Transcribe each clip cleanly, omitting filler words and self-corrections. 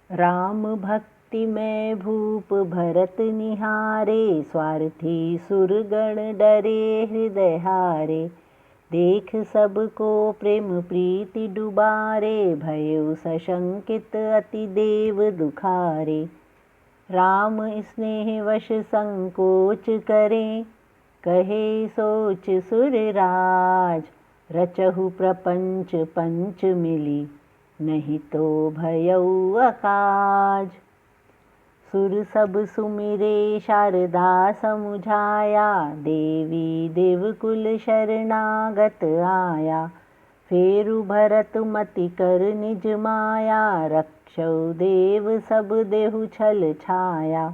राम भक्ति में भूप भरत निहारे, स्वार्थी सुरगण डरे हृदय हारे। देख सबको प्रेम प्रीति डुबारे, भयउ सशंकित अति देव दुखारे। राम स्नेह वश संकोच करें, कहे सोच सुरराज। रचहु प्रपंच पंच मिली, नहीं तो भयउ अकाज। सुर सब सुमिरे शारदा समुझाया, देवी देवकुल शरणागत आया। फेरु भरत मति कर निज माया, रक्षौ देव सब देहु छल छाया।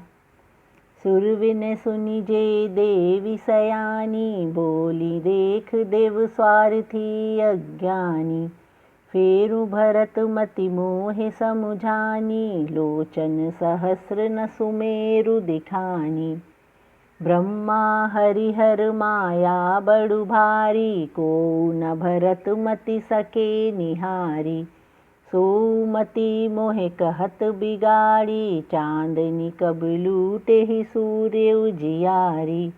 सुर विनय सुनि जे देवी सयानी, बोली देख देव स्वार्थी अज्ञानी। फेरु भरत मति मोहि समुझानी, लोचन सहस्र न सुमेरु दिखानी। ब्रह्मा हरिहर माया बड़ु भारी, को न भरत मति सके निहारी। सोमति मोहे कहत बिगाड़ी, चांदनी कब लूटे ही सूर्य उजियारी।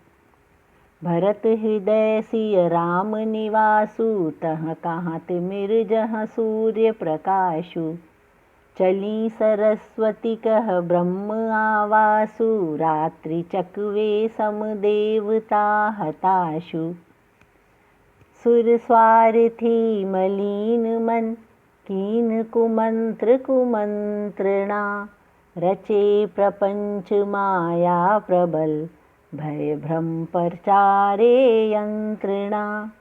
भरत हृदय सिय राम निवासु, तह कहत मिर जहाँ सूर्य प्रकाशु। चली सरस्वती कह ब्रह्म आवासु, रात्रि चकवे सम देवता हताशु। सुर स्वार्थी मलीन मन, कीन कुमंत्र कुमंत्रणा। रचे प्रपंच माया प्रबल, भय भ्रम परचारे यंत्रणा।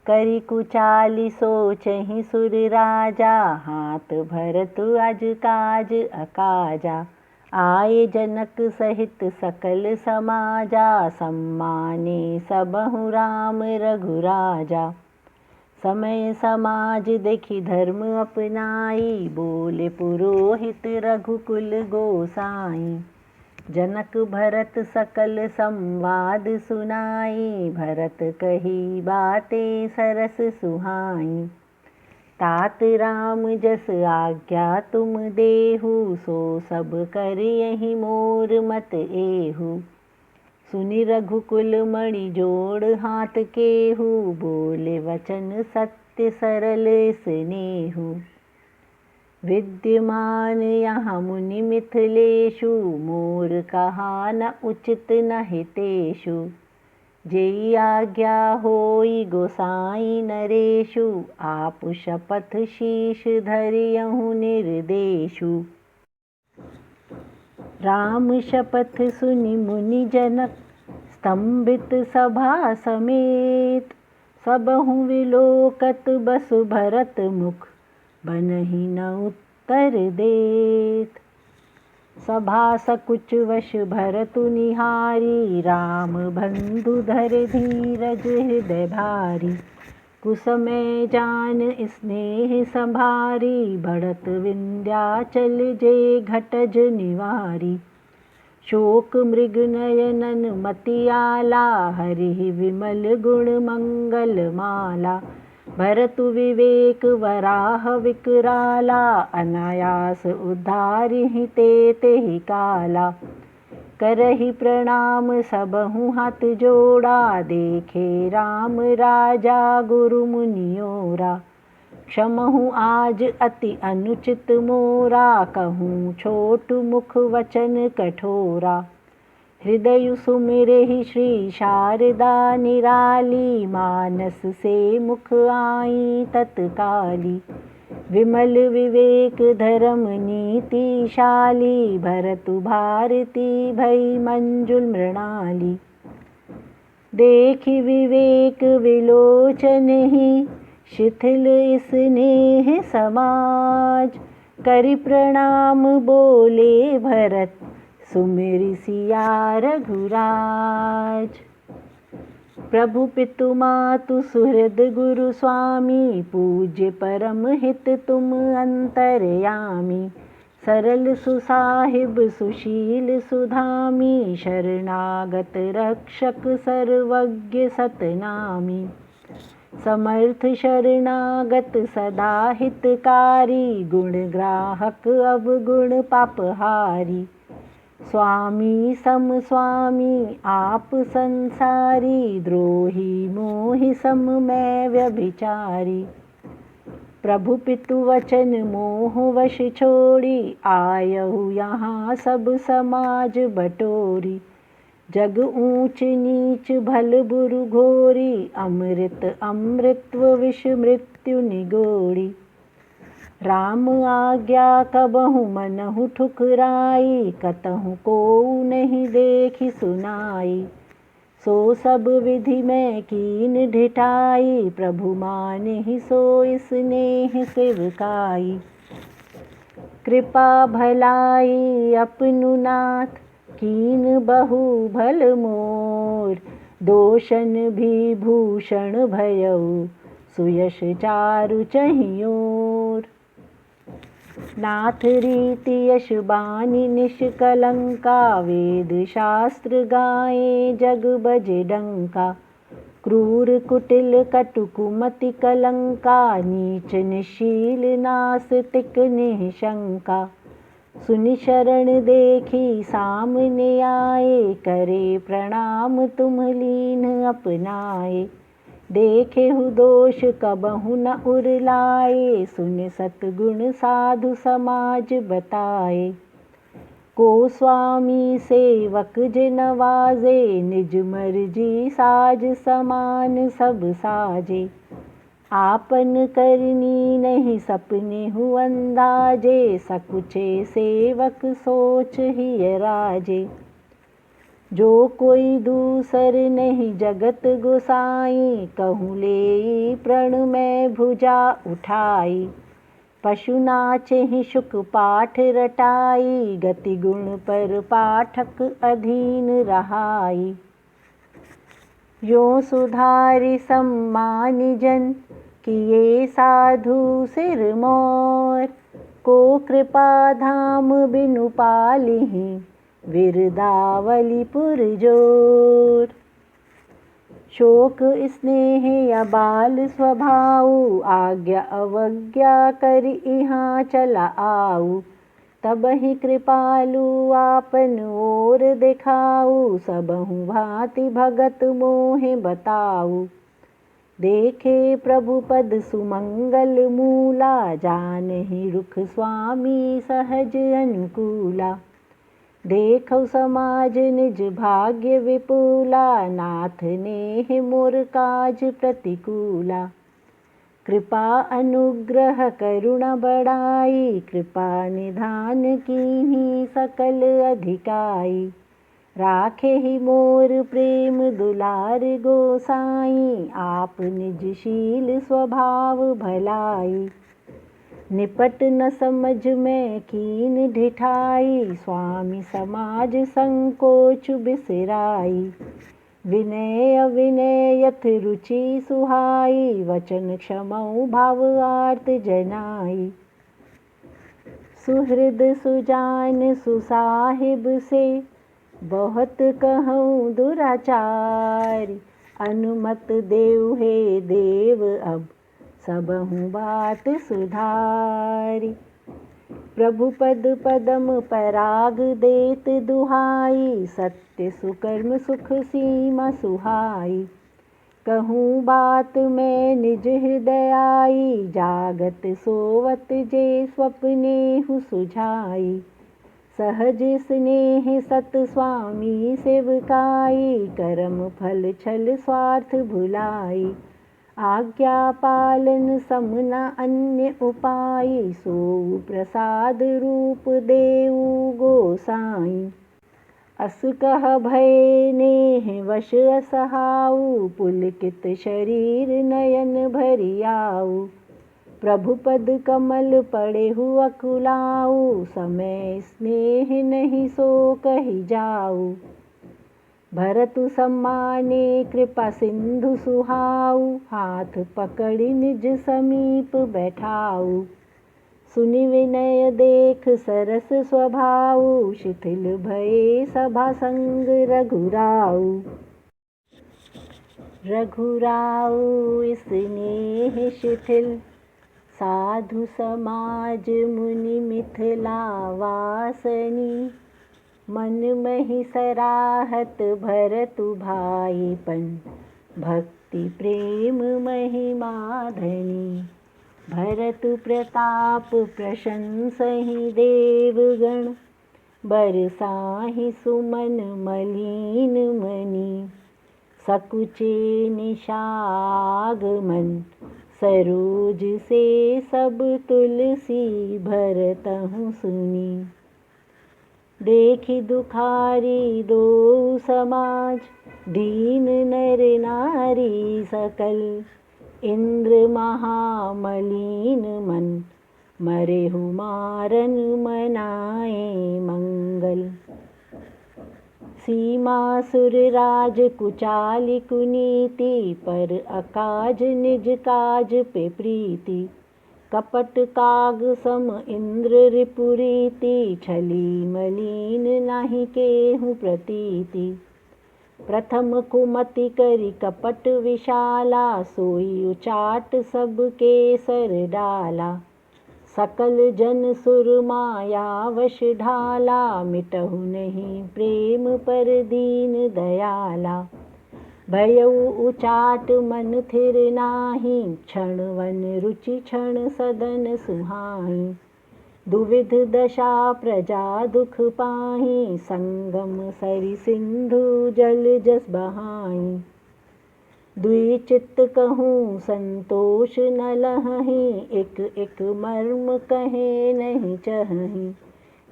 करि कुचाली सोचहि सुर राजा, हाथ भरत अज काज अकाजा। आए जनक सहित सकल समाजा, सम्माने सबहु राम रघुराजा। समय समाज देखि धर्म अपनाई, बोले पुरोहित रघुकुल गोसाई। जनक भरत सकल संवाद सुनाई, भरत कही बातें सरस सुहाई। तात राम जस आज्ञा तुम देहु, सो सब करियहि मोर मत एहु। सुनि रघुकुल मणि जोड़ हाथ केहू, बोले वचन सत्य सरल स्नेहु। विद्यमान यहाँ मुनि मिथिलेशु, मोर कहा न उचित न हितेषु। जेई आज्ञा होई गोसाई नरेशु, आप शपथ शीश धरियहु निर्देशु। राम शपथ सुनि मुनि जनक, स्तंभित सभा समेत। सबहु विलोकत बसु भरत मुख, बनहि न उत्तर देत। सभा सकुच वश भरतु निहारी, राम बंधु धर धीरज हृदय भारी। कुसमय जान स्नेह संभारी, बढ़त विंध्याचल जे घटज निवारी। शोक मृग नयनन मति आला, हरि विमल गुण मंगल माला। भरतु विवेक वराह विकराला, अनायास उद्धारिहि तेहि काला। करहि प्रणाम सबहु हाथ जोड़ा, देखे राम राजा गुरु मुनियोरा। क्षमहु आज अति अनुचित मोरा, कहूँ छोट मुख वचन कठोरा। हृदय सुमिरहि श्री शारदा निराली, मानस से मुख आई तत्काली। विमल विवेक धर्म नीतिशाली, भरतु भारती भई मंजुल मृणाली। देखि विवेक विलोचनहि, शिथिल स्नेह समाज। करि प्रणाम बोले भरत, सुमिरि सिया रघुराज। प्रभु पितु मातु सुहृद गुरु स्वामी, पूज्य परम हित तुम अंतर्यामी। सरल सुसाहिब सुशील सुधामी, शरणागत रक्षक सर्वज्ञ सतनामी। समर्थ शरणागत सदा हितकारी, गुण ग्राहक अवगुण पापहारी। स्वामी सम स्वामी आप संसारी, द्रोही मोहि सम मैं व्यभिचारी। प्रभु पितु वचन मोह वश छोड़ी, आयहु यहाँ सब समाज बटोरी। जग ऊंच नीच भल बुरु घोरी, अमृत अमृतत्व विष मृत्यु निगोड़ी। राम आज्ञा कबहु मनहु ठुकराई, कतहु कोउ नहीं देखि सुनाई। सो सब विधि में कीन ढिठाई, प्रभु मानेहि सोई स्नेह सेवकाई। कृपा भलाई अपनु नाथ, कीन बहु भल मोर। दोषन भी भूषण भयउ, सुयश चारु चहियोर। नाथ रीति यश बानी निष्कलंका, वेद शास्त्र गाए जग बजे डंका। क्रूर कुटिल कटु कुमति कलंका, नीच निशील नास्तिक निशंका। सुनि शरण देखी सामने आए, करे प्रणाम तुम लीन अपनाए। देखेहु दोष कबहु न उरलाए, सुन सतगुण साधु समाज बताए। को स्वामी सेवक जे नवाजे, निज मर्जी साज समान सब साजे। आपन करनी नहीं सपने हु अंदाजे, सकुचे सेवक सोच ही राजे। जो कोई दूसर नहीं जगत गोसाई, कहूँ ले प्रण में भुजा उठाई। पशु नाचे ही शुक पाठ रटाई, गति गुण पर पाठक अधीन रहाई। यो सुधारि सम्मानि जन, किए साधु सिर मोर। को कृपा धाम बिनु पालिहि, विरदावलीपुर जोर। शोक स्नेह अबाल स्वभाव, आज्ञा अवज्ञा करि इहाँ चला आऊ। तबहि कृपालु आपन ओर दिखाऊ, सबहु भांति भगत मोहे बताऊ। देखे प्रभु पद सुमंगल मूला, जानहि रुख स्वामी सहज अनुकूला। देखौ समाज निज भाग्य विपुला, नाथ नेह मोर काज प्रतिकूला। कृपा अनुग्रह करुणा बढ़ाई, कृपा निधान कीन्ही सकल अधिकाई। राखे ही मोर प्रेम दुलार गोसाई, आप निज शील स्वभाव भलाई। निपट न समझ में कीन ढिठाई, स्वामी समाज संकोच बिसराई। विनय अविनय यथ रुचि सुहाई, वचन क्षमऊ भाव आर्त जनाई। सुहृद सुजान सुसाहिब से, बहुत कहूँ दुराचारी। अनुमत देव हे देव अब, सबहु बात सुधारी। प्रभु पद पदम पराग देत दुहाई, सत्य सुकर्म सुख सीमा सुहाई। कहूँ बात मैं निज हृदय आई, जागत सोवत जे स्वप्ने हु सुझाई। सहज स्नेह सत स्वामी सेवकाई, कर्म फल छल स्वार्थ भुलाई। आज्ञा पालन समना अन्य उपाय, सो प्रसाद रूप देऊ गोसाई। अस कह भय नेह वश असहाऊ, पुलकित शरीर नयन भरियाऊ। प्रभु पद कमल पड़े हु अकुलाऊ, समय स्नेह नहीं सो कही जाऊ। भरतु सम्माने कृपा सिंधु सुहाऊ, हाथ पकड़ी निज समीप बैठाऊ। सुनि विनय देख सरस स्वभाऊ, शिथिल भये सभा संग रघुराऊ। रघुराऊ स्नेह शिथिल, साधु समाज मुनि मिथिला वासनी। मन महि सराहत भरतु भाईपन, भक्ति प्रेम महिमा धनी। भरतु प्रताप प्रशंसहि देवगण, बरसाहि सुमन मलिन मनि। सकुचे निशागमन, सरोज से सब तुलसी भरतहु सुनी। देखि दुखारी दो समाज, दीन नर नारी सकल। इंद्र महामलिन मन, मरेहु मारन मनाए मंगल। सीमासुर राज कुचाली कुनीति, पर अकाज निज काज पे प्रीति। कपट काग सम इंद्र रिपुरीति, छली मलिन नाही केहु प्रतीति। प्रथम कुमति करि कपट विशाला, सोई उचाट सब के सर डाला। सकल जन सुर माया वश ढाला, मिटहु नहीं प्रेम पर दीन दयाला। भयउ उचाट मन थिर नाही, क्षण वन रुचि क्षण सदन सुहाई। दुविध दशा प्रजा दुख पाही, संगम सरि सिंधु जल जस बहाई। दुई चित्त कहूँ संतोष न लहहि, एक एक मर्म कहे नहीं चहहि।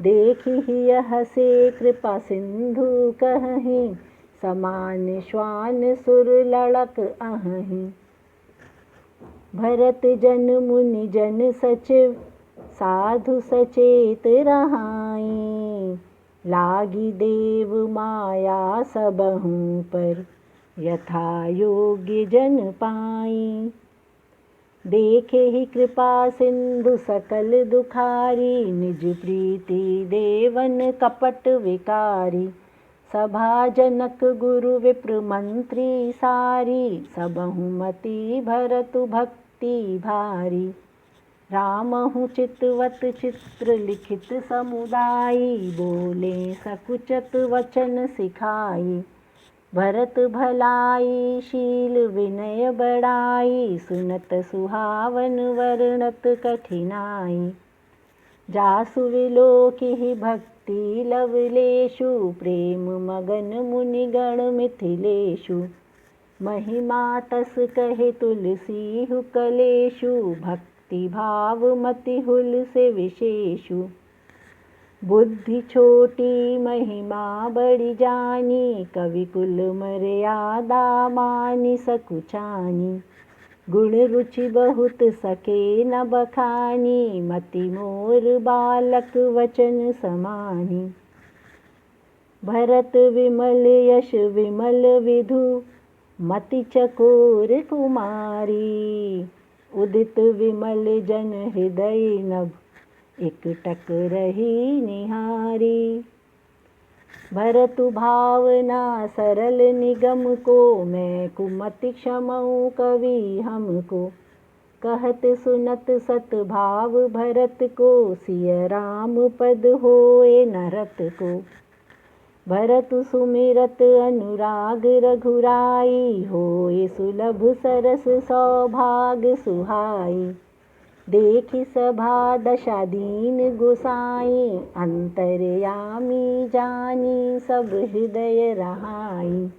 देखि यह से कृपा सिंधु कहहि, समान श्वान सुर लड़क अहहि। भरत जन मुनि जन सचिव, साधु सचेत रहाई। लागी देव माया सबहु पर, यथा योग्य जन पाई। देखे ही कृपा सिंधु सकल दुखारी, निज प्रीति देवन कपट विकारी। सभा जनक गुरु विप्र मंत्री सारी, सबहु मति भरतु भक्ति भारी। रामहु चितवत चित्र लिखित समुदायी, बोले सकुचत वचन सिखाई। भरत भलाई शील विनय बड़ाई, सुनत सुहावन वर्णत कठिनाई। जासु विलोकिहि भक्ति लवलेषु, प्रेम मगन मुनिगण मिथिलेषु। महिमा तस कहे तुलसी हुकलेषु, भक्ति भाव मति हुल से विशेषु। बुद्धि छोटी महिमा बड़ी जानी, कवि कुल मर्यादा मानि सकुचानी। गुण रुचि बहुत सके न बखानी, मति मोर बालक वचन समानी। भरत विमल यश विमल विधु, मति चकोर कुमारी। उदित विमल जन हृदय नभ, एकटक रही निहारी। भरतु भावना सरल निगम को, मैं कुमति क्षमऊ कवि हमको। कहत सुनत सत भाव भरत को, सिय राम पद होए नरत को। भरतु सुमिरत अनुराग रघुराई, होए सुलभ सरस सौभाग सुहाई। देखि सभा दशा दीन गोसाई, अंतर्यामी जानी सब हृदय रहाई।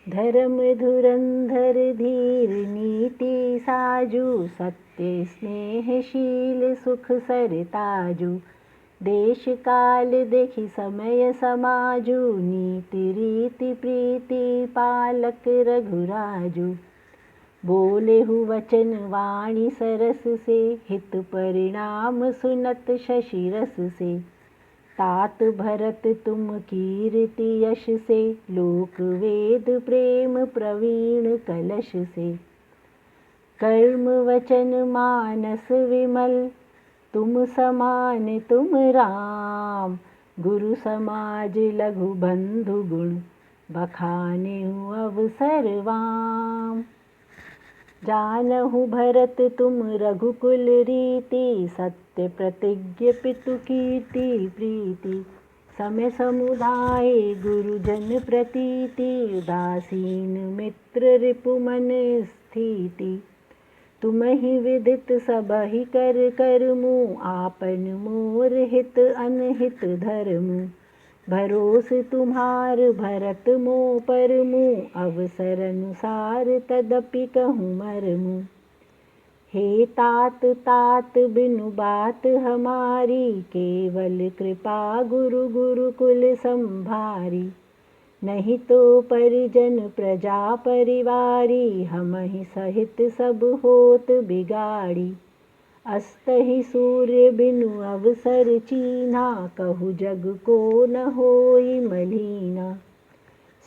धर्म धुरंधर धीर नीति साजू, सत्य स्नेहशील सुख सरताजू। देश काल देखि समय समाजू, नीति रीति प्रीति पालक रघुराजू। बोलेहु वचन वाणी सरस से, हित परिणाम सुनत शशि रस से। तात भरत तुम कीर्ति यश से, लोक वेद प्रेम प्रवीण कलश से। कर्म वचन मानस विमल, तुम समान तुम राम। गुरु समाज लघु बंधु गुण, बखानेहु अवसरवाम। जानहु भरत तुम रघुकुल रीति, सत्य प्रतिज्ञ पितु कीर्ति प्रीति। समय समुदाय गुरुजन प्रतीति, उदासीन मित्र रिपु मन स्थिति। तुमहि विदित सबहि कर करमु, आपन मोर हित अनहित धरमु। भरोस तुम्हार भरत मो परमु, अवसर अनुसार तदपि कहूँ मरमु। हे तात तात बिनु बात हमारी, केवल कृपा गुरु गुरुकुल संभारी। नहीं तो परिजन प्रजा परिवारी, हमहि सहित सब होत बिगाड़ी। अस्तहि सूर्य बिनु अवसर चीन्हा, कहु जग को न होई मलीना।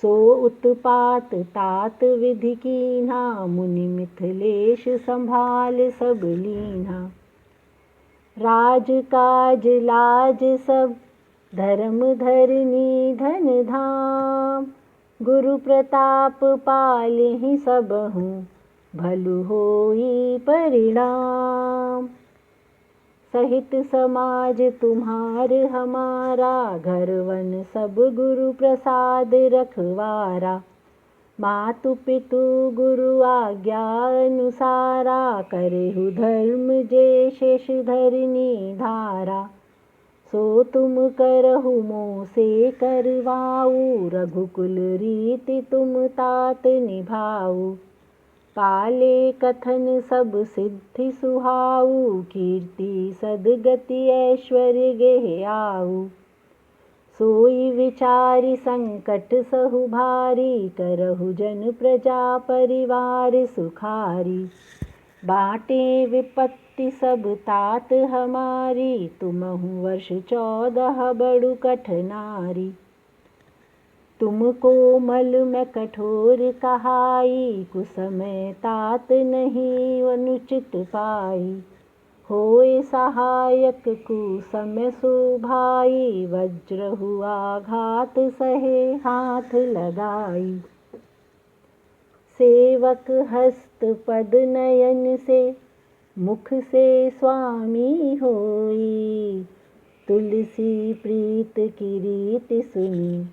सो उत्पात तात विधि कीन्हा, मुनि मिथिलेश संभाल सब लीन्हा। राज काज लाज सब धर्म धरनी धन धाम, गुरु प्रताप पालिहि सबहु, भलु होई परिणाम। सहित समाज तुम्हार हमारा, घर वन सब गुरु प्रसाद रखवारा। मातु पितु गुरु आज्ञा अनुसारा, करेहु धर्म जे शेष धरनी धारा। सो तुम करहु मोसे करवाऊ, रघुकुल रीति तुम तात निभाऊ। पाले कथन सब सिद्धि सुहाऊ, कीर्ति सदगति ऐश्वर्य गेह आऊ। सोई विचारि संकट सहु भारी, करहु जन प्रजा परिवार सुखारी। बाटे विपत्ति सब तात हमारी, तुमहु वर्ष 14 बड़ु कठनारी। तुम कोमल मैं कठोर कहाई, कुसमय तात नहीं अनुचित पाई। होए सहायक कुसमय सुभाई, वज्र हुआ घात सहे हाथ लगाई। सेवक हस्त पद नयन से, मुख से स्वामी होई। तुलसी प्रीत की रीति सुनी,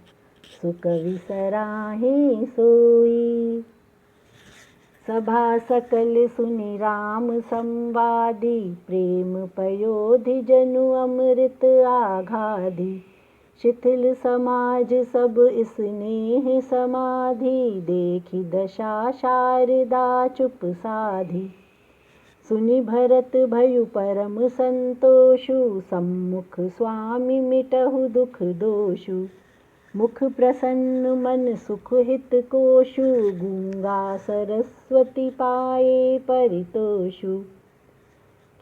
सुख विसराहि सोई। सभा सकल सुनि राम संवादी, प्रेम पयोधि जनु अमृत आघाधी। शिथिल समाज सब स्नेह समाधि, देखि दशा शारदा चुप साधी। सुनि भरत भयु परम संतोषु, सम्मुख स्वामी मिटहु दुख दोषु। मुख प्रसन्न मन सुख हित कोशु, गूंगा सरस्वती पाए परितोषु।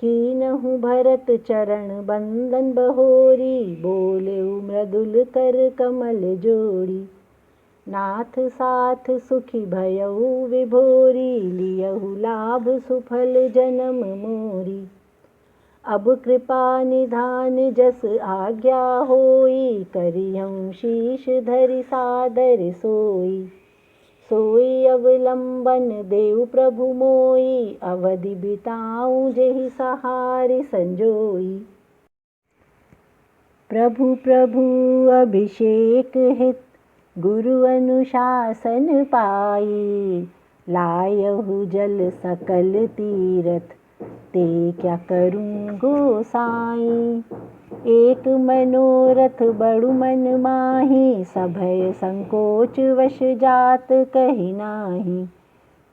कीनहु भरत चरण बंदन बहोरी, बोलेउ मृदुल कर कमल जोड़ी। नाथ साथ सुखी भयउ विभोरी, लियहु लाभ सुफल जन्म मोरी। अब कृपा निधान जस आज्ञा होई, करिहउँ शीश धरि सादर सोई। सोई अवलंबन देउ प्रभु मोई, अवधि बिताऊँ जेहि सहारि संजोई। प्रभु प्रभु अभिषेक हित, गुरु अनुशासन पाई। लायहु जल सकल तीरथ, ते क्या करूँ गोसाई। एक मनोरथ बड़ु मन माही, सभय संकोच वश जात कहि नाही।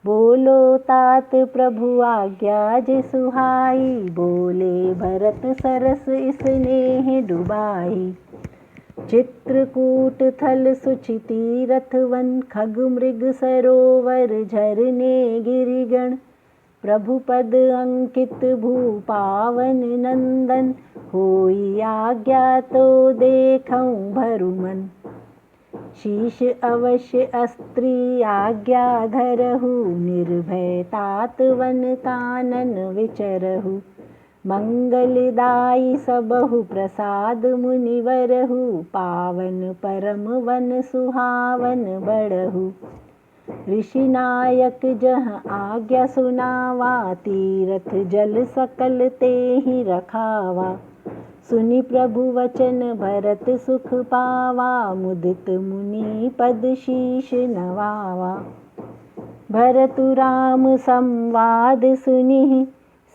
बोलो तात प्रभु आज्ञा जे सुहाई, बोले भरत सरस स्नेह डुबाई। चित्रकूट थल सुचि तीरथ वन, खग मृग सरोवर झरने गिरिगण। प्रभु पद अंकित भू पावन नंदन, होई आज्ञा तो देखऊँ भरुमन। शीश अवश्य अस्त्री आज्ञा धरहु, निर्भय तात वन कानन विचरहु। मंगलदायी सबहु प्रसाद मुनिवरहु, पावन परम वन सुहावन बड़हु। ऋषि नायक जह आज्ञा सुनावा, तीरथ जल सकल तेहि रखावा। सुनि प्रभु वचन भरत सुख पावा, मुदित मुनि पद शीश नवावा। भरतु राम संवाद सुनिहि,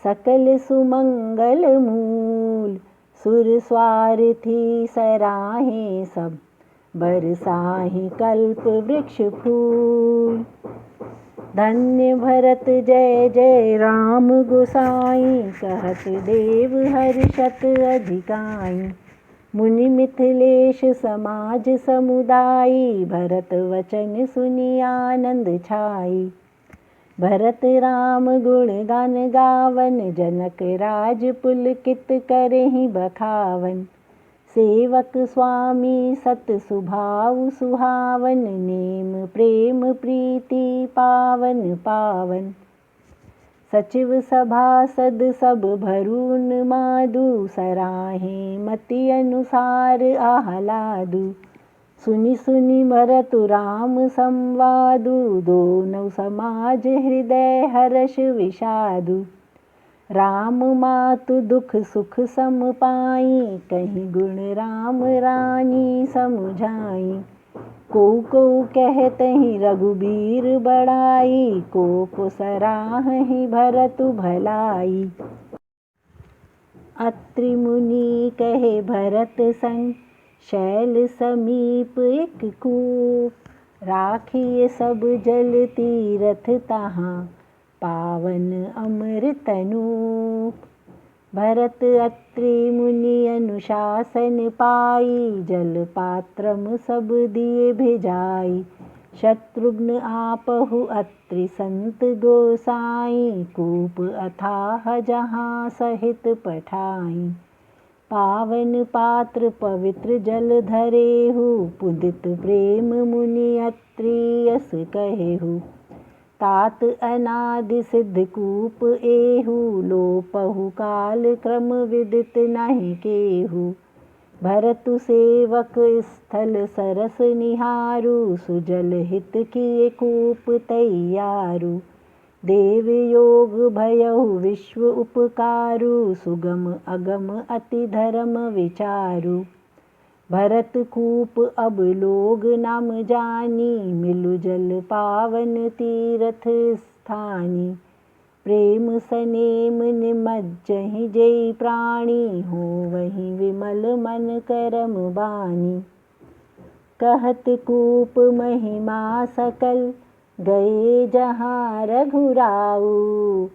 सकल सुमंगल मूल। सुर स्वार्थी सराहे सब, बरसाहि कल्प वृक्ष फूल। धन्य भरत जय जय राम गोसाई, कहत देव हर्षत अधिकाई। मुनि मिथिलेश समाज समुदायी, भरत वचन सुनि आनंद छाई। भरत राम गुण गान गावन, जनक राज पुलकित करहि बखावन। सेवक स्वामी सत सुभाव सुहावन, नेम प्रेम प्रीति पावन पावन। सचिव सभासद सब भरून मादु, सराहे मति अनुसार आह्लादु। सुनि सुनि भरतु राम संवादु, दोनों समाज हृदय हर्ष विषादु। राम मातु दुख सुख सम पाई, कहीं गुण राम रानी समुझाई। को कहतहि रघुबीर बड़ाई, को सराहहि भरतु भलाई। अत्रि मुनि कहे भरत संग, शैल समीप एक कूप। राखिए सब जल तीरथ तहाँ, पावन अमृत नूप। भरत अत्रि मुनि अनुशासन पाई, जल पात्रम सब दिए भिजाई। शत्रुघ्न आपहु अत्रि संत गोसाई, कूप अथाह जहाँ सहित पठाई। पावन पात्र पवित्र जल धरेहु, पुदित प्रेम मुनि अत्रि यस कहेहु। तात अनादि सिद्ध कूप एहु, लोपहु काल क्रम विदित नहीं केहु। भरतु सेवक स्थल सरस निहारु, सुजल हित किए कूप तैयारु। देव योग भयहु विश्व उपकारु, सुगम अगम अति धर्म विचारु। भरत कूप अब लोग नाम जानी, मिलु जल पावन तीरथ स्थानी। प्रेम सनेम निमज्जहि जेई प्राणी, हो वही विमल मन करम बानी। कहत कूप महिमा सकल, गए जहाँ रघुराऊ।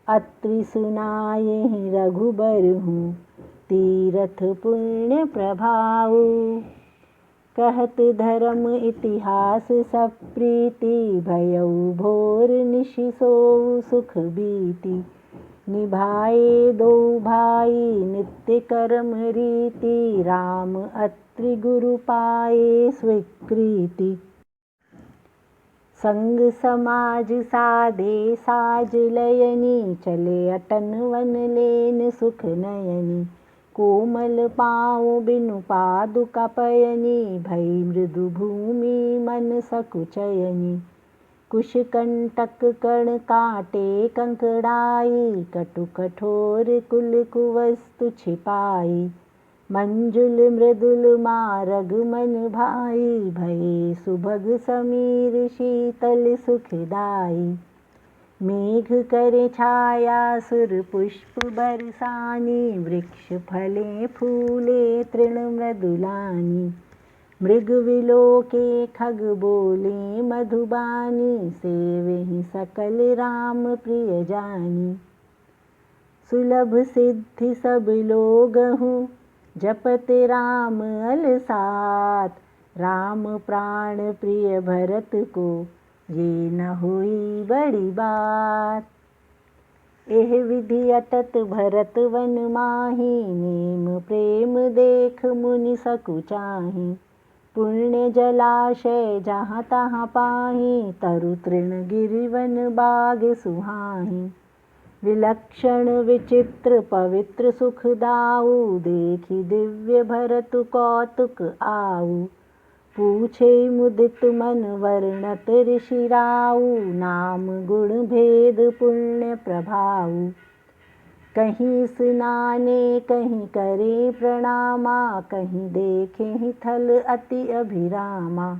अत्रि सुनायहि रघुबरहु, तीरथ पुण्य प्रभाऊ। कहत धर्म इतिहास सब प्रीति, भयउ भोर निशि सोउ सुख बीति। निभाए दो भाई नित्य कर्म रीति, राम अत्रि गुरु पाए स्वीकृति। संग समाज साधे साज लयनी, चले अटन वन लेन सुख नयनी। कोमल पाँव बिनु पादुका पयनी, भई मृदु भूमि मन सकुचयनी। कुश कंटक कण काटे कंकड़ाई, कटु कठोर कुल कुवस्तु छिपाई। मंजुल मृदुल मारग मन भाई, भये सुभग समीर शीतल सुखदाई। मेघ करे छाया सुर पुष्प बरसानी, वृक्ष फले फूले तृण मृदुलानी। मृग विलोके खग बोले मधुबानी, सेवहि सकल राम प्रिय जानी। सुलभ सिद्धि सब लोगहु, जपत राम अलसात। राम प्राण प्रिय भरत को, ये न हुई बड़ी बात। एह विधि अटत भरत वन माही, नेम प्रेम देख मुनि सकुचाही। पुण्य जलाशय जहाँ तहाँ पाही, तरु तृण गिरिवन बाग सुहाही। विलक्षण विचित्र पवित्र सुखदाऊ, देखि दिव्य भरतु कौतुक आऊ। पूछे मुदित मन वर्णत ऋषिराऊ, नाम गुण भेद पुण्य प्रभाऊ। कहीं स्नाने कहीं करे प्रणामा, कहीं देखे थल अति अभिरामा।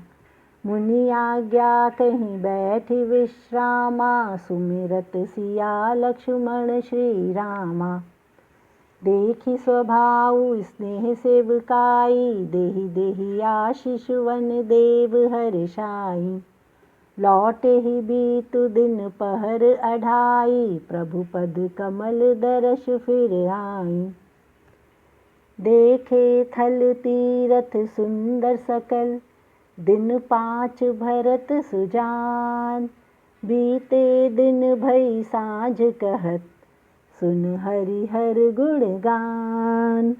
मुनि आज्ञा कहीं बैठि विश्रामा, सुमिरत सिया लक्ष्मण श्री रामा। देखि स्वभाव स्नेह सेवकाई, देहि देहि आशीष वन देव हर्षाई। लौटे ही बीतु दिन पहर अढ़ाई, प्रभु पद कमल दर्श फिर आई। देखे थल तीरथ सुंदर सकल, दिन 5 भरत सुजान। बीते दिन भई साँझ कहत, सुन हरि हर गुण गान।